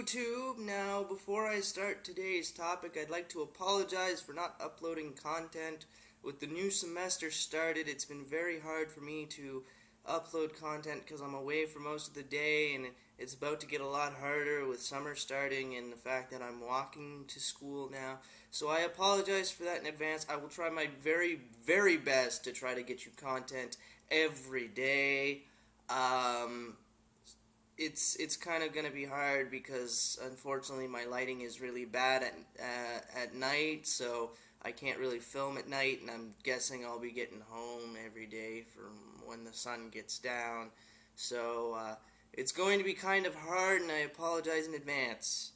YouTube. Now, before I start today's topic, I'd like to apologize for not uploading content. With the new semester started, it's been very hard for me to upload content because I'm away for most of the day, and it's about to get a lot harder with summer starting and the fact that I'm walking to school now. So I apologize for that in advance. I will try my very, very best to try to get you content every day. It's kind of going to be hard because unfortunately my lighting is really bad at night, so I can't really film at night, and I'm guessing I'll be getting home every day from when the sun gets down. So it's going to be kind of hard, and I apologize in advance.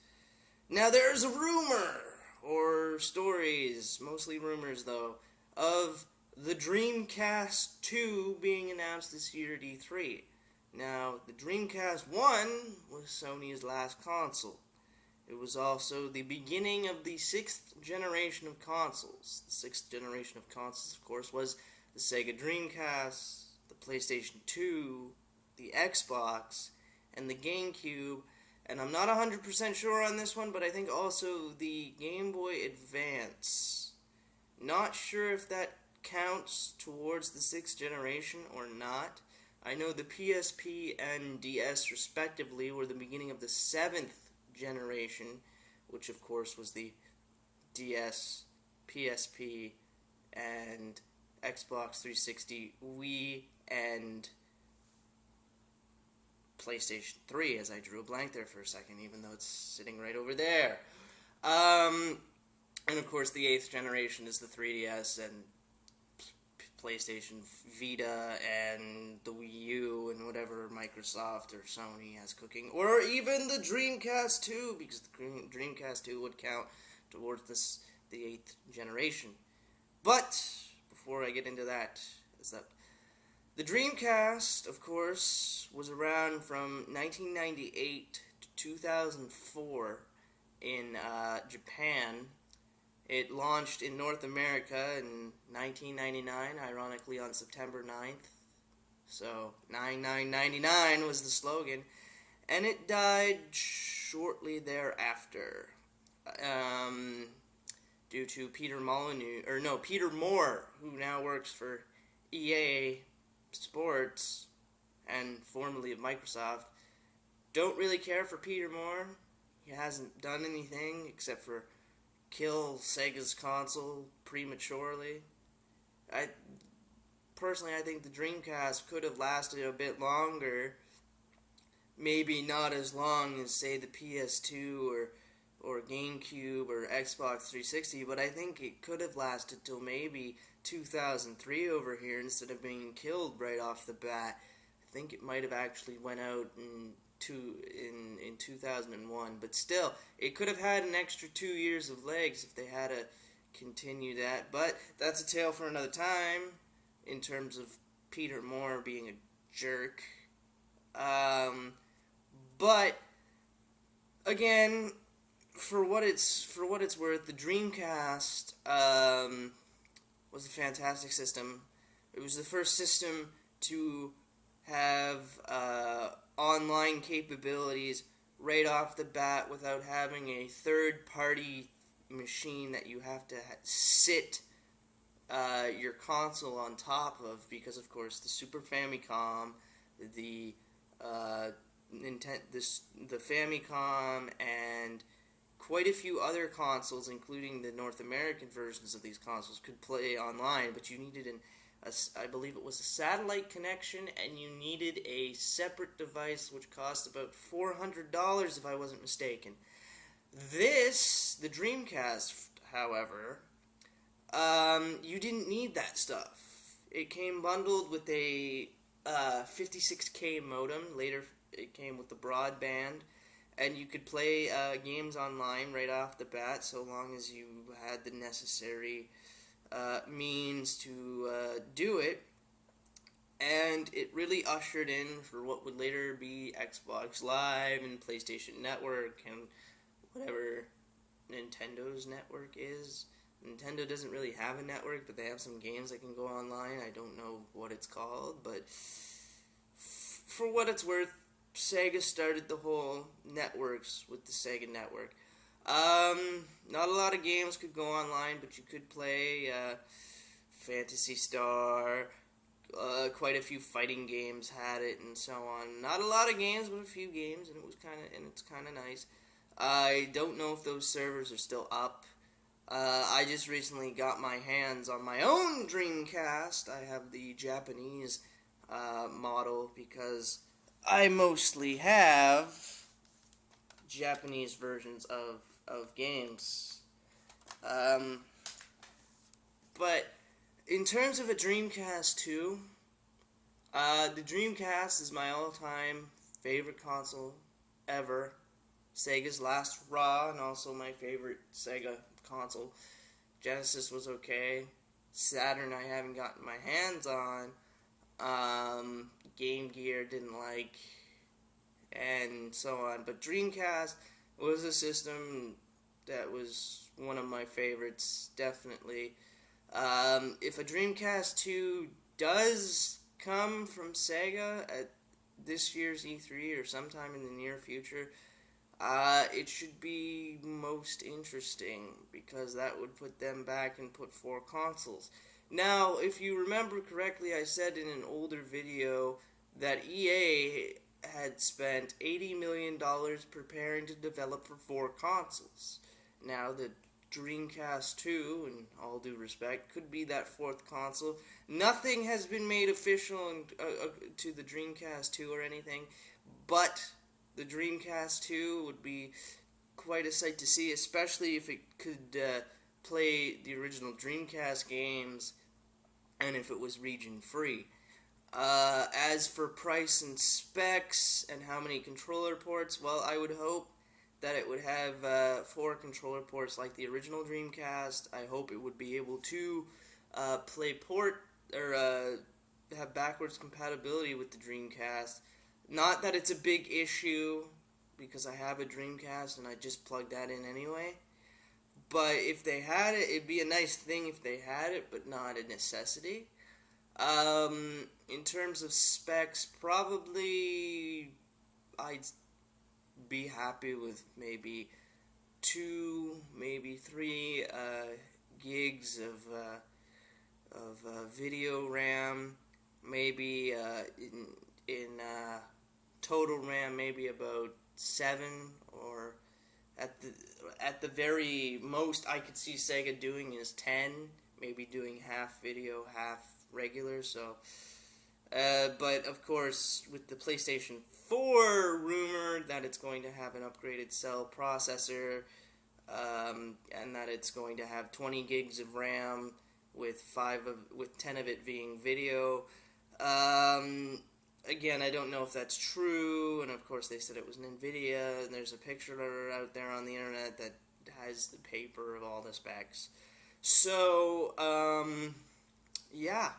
Now there's a rumor, or stories, mostly rumors though, of the Dreamcast 2 being announced this year at E3. Now, the Dreamcast 1 was Sony's last console. It was also the beginning of the 6th generation of consoles. The 6th generation of consoles, of course, was the Sega Dreamcast, the PlayStation 2, the Xbox, and the GameCube. And I'm not 100% sure on this one, but I think also the Game Boy Advance. Not sure if that counts towards the 6th generation or not. I know the PSP and DS, respectively, were the beginning of the 7th generation, which, of course, was the DS, PSP, and Xbox 360, Wii, and PlayStation 3, as I drew a blank there for a second, even though it's sitting right over there. And, of course, the 8th generation is the 3DS and PlayStation Vita and the Wii U and whatever Microsoft or Sony has cooking, or even the Dreamcast 2, because the Dreamcast 2 would count towards the 8th generation. But before I get into that, the Dreamcast, of course, was around from 1998 to 2004 in Japan. It launched in North America in 1999, ironically on September 9th. So, 9999 was the slogan. And it died shortly thereafter. Due to Peter Moore, who now works for EA Sports and formerly of Microsoft. Don't really care for Peter Moore. He hasn't done anything except for kill Sega's console prematurely. I think the Dreamcast could have lasted a bit longer. Maybe not as long as, say, the PS2 or GameCube or Xbox 360, but I think it could have lasted till maybe 2003 over here instead of being killed right off the bat. I think it might have actually went out in 2001, but still, it could have had an extra 2 years of legs if they had to continue that, but that's a tale for another time, in terms of Peter Moore being a jerk. But, again, for what it's worth, the Dreamcast, was a fantastic system. It was the first system to have, online capabilities right off the bat without having a third-party machine that you have to sit your console on top of, because of course the Super Famicom, the Famicom, and quite a few other consoles, including the North American versions of these consoles, could play online, but you needed I believe it was a satellite connection, and you needed a separate device which cost about $400 if I wasn't mistaken. The Dreamcast, however, you didn't need that stuff. It came bundled with a 56K modem. Later it came with the broadband, and you could play games online right off the bat so long as you had the necessary means to do it, and it really ushered in for what would later be Xbox Live and PlayStation Network and whatever Nintendo's network is. Nintendo doesn't really have a network, but they have some games that can go online. I don't know what it's called, but for what it's worth, Sega started the whole networks with the Sega Network. Not a lot of games could go online, but you could play Phantasy Star. Quite a few fighting games had it, and so on. Not a lot of games, but a few games, and it's kind of nice. I don't know if those servers are still up. I just recently got my hands on my own Dreamcast. I have the Japanese model because I mostly have Japanese versions of games. But in terms of a Dreamcast 2, the Dreamcast is my all-time favorite console ever. Sega's last hurrah, and also my favorite Sega console. Genesis was okay. Saturn I haven't gotten my hands on. Game Gear didn't like, and so on. But Dreamcast was a system that was one of my favorites, definitely. If a Dreamcast 2 does come from Sega at this year's E3 or sometime in the near future, it should be most interesting, because that would put them back and put 4 consoles. Now, if you remember correctly, I said in an older video that EA had spent $80 million preparing to develop for 4 consoles. Now, the Dreamcast 2, in all due respect, could be that 4th console. Nothing has been made official to the Dreamcast 2 or anything, but the Dreamcast 2 would be quite a sight to see, especially if it could play the original Dreamcast games and if it was region-free. As for price and specs and how many controller ports, well, I would hope that it would have 4 controller ports like the original Dreamcast. I hope it would be able to play port or have backwards compatibility with the Dreamcast. Not that it's a big issue, because I have a Dreamcast and I just plug that in anyway. But if they had it, it'd be a nice thing if they had it, but not a necessity. In terms of specs, probably I'd be happy with maybe 2, maybe 3 gigs of video RAM, maybe in total RAM, maybe about 7, or at the very most I could see Sega doing is 10, maybe doing half video, half regular. So, but of course, with the PlayStation 4 rumor that it's going to have an upgraded cell processor, and that it's going to have 20 gigs of RAM with 10 of it being video. Again, I don't know if that's true, and of course they said it was an NVIDIA, and there's a picture out there on the internet that has the paper of all the specs. So, yeah.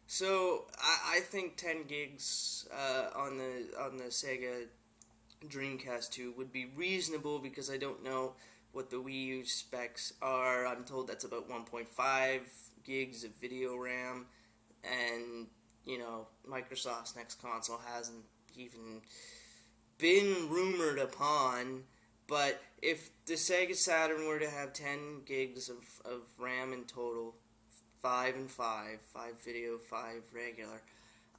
So, I think 10 gigs on the Sega Dreamcast 2 would be reasonable, because I don't know what the Wii U specs are. I'm told that's about 1.5 gigs of video RAM, and you know, Microsoft's next console hasn't even been rumored upon. But if the Sega Saturn were to have 10 gigs of RAM in total, 5 and 5 video, 5 regular,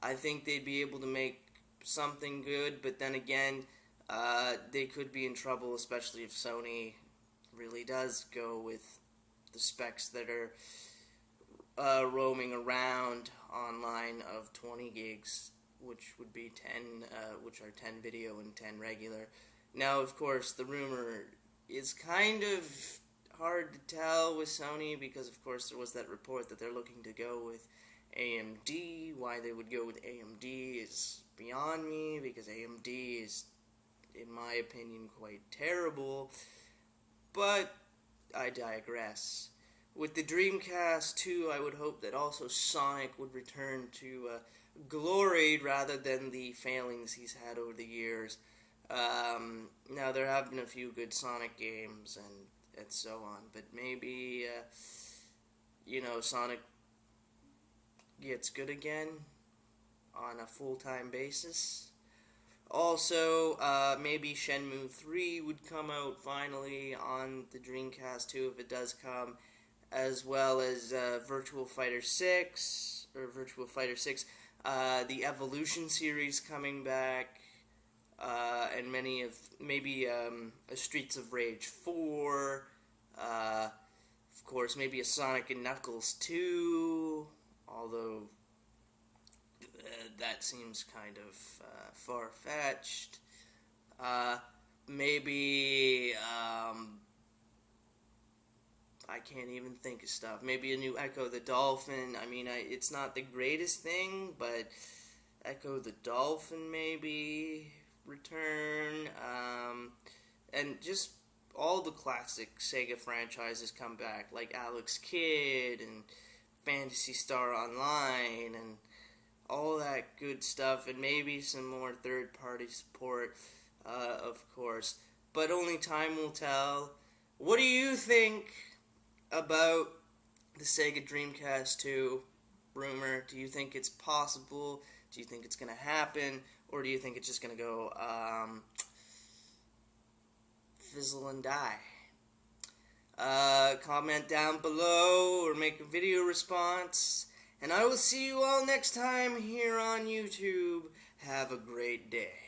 I think they'd be able to make something good. But then again, they could be in trouble, especially if Sony really does go with the specs that are roaming around online of 20 gigs, which would be 10, which are 10 video and 10 regular. Now, of course, the rumor is kind of hard to tell with Sony, because of course there was that report that they're looking to go with AMD. Why they would go with AMD is beyond me, because AMD is, in my opinion, quite terrible. But I digress. With the Dreamcast 2, I would hope that also Sonic would return to glory rather than the failings he's had over the years. Now, there have been a few good Sonic games and so on, but maybe, Sonic gets good again on a full-time basis. Also, maybe Shenmue 3 would come out finally on the Dreamcast too, if it does come, as well as Virtual Fighter 6, the Evolution series coming back, and maybe a Streets of Rage 4, of course, maybe a Sonic and Knuckles 2, although that seems kind of far-fetched. Maybe, I can't even think of stuff. Maybe a new Echo the Dolphin. I mean, it's not the greatest thing, but Echo the Dolphin maybe return. And just all the classic Sega franchises come back, like Alex Kidd and Phantasy Star Online and all that good stuff, and maybe some more third-party support, of course. But only time will tell. What do you think about the Sega Dreamcast 2 rumor? Do you think it's possible? Do you think it's going to happen? Or do you think it's just going to go fizzle and die? Comment down below or make a video response. And I will see you all next time here on YouTube. Have a great day.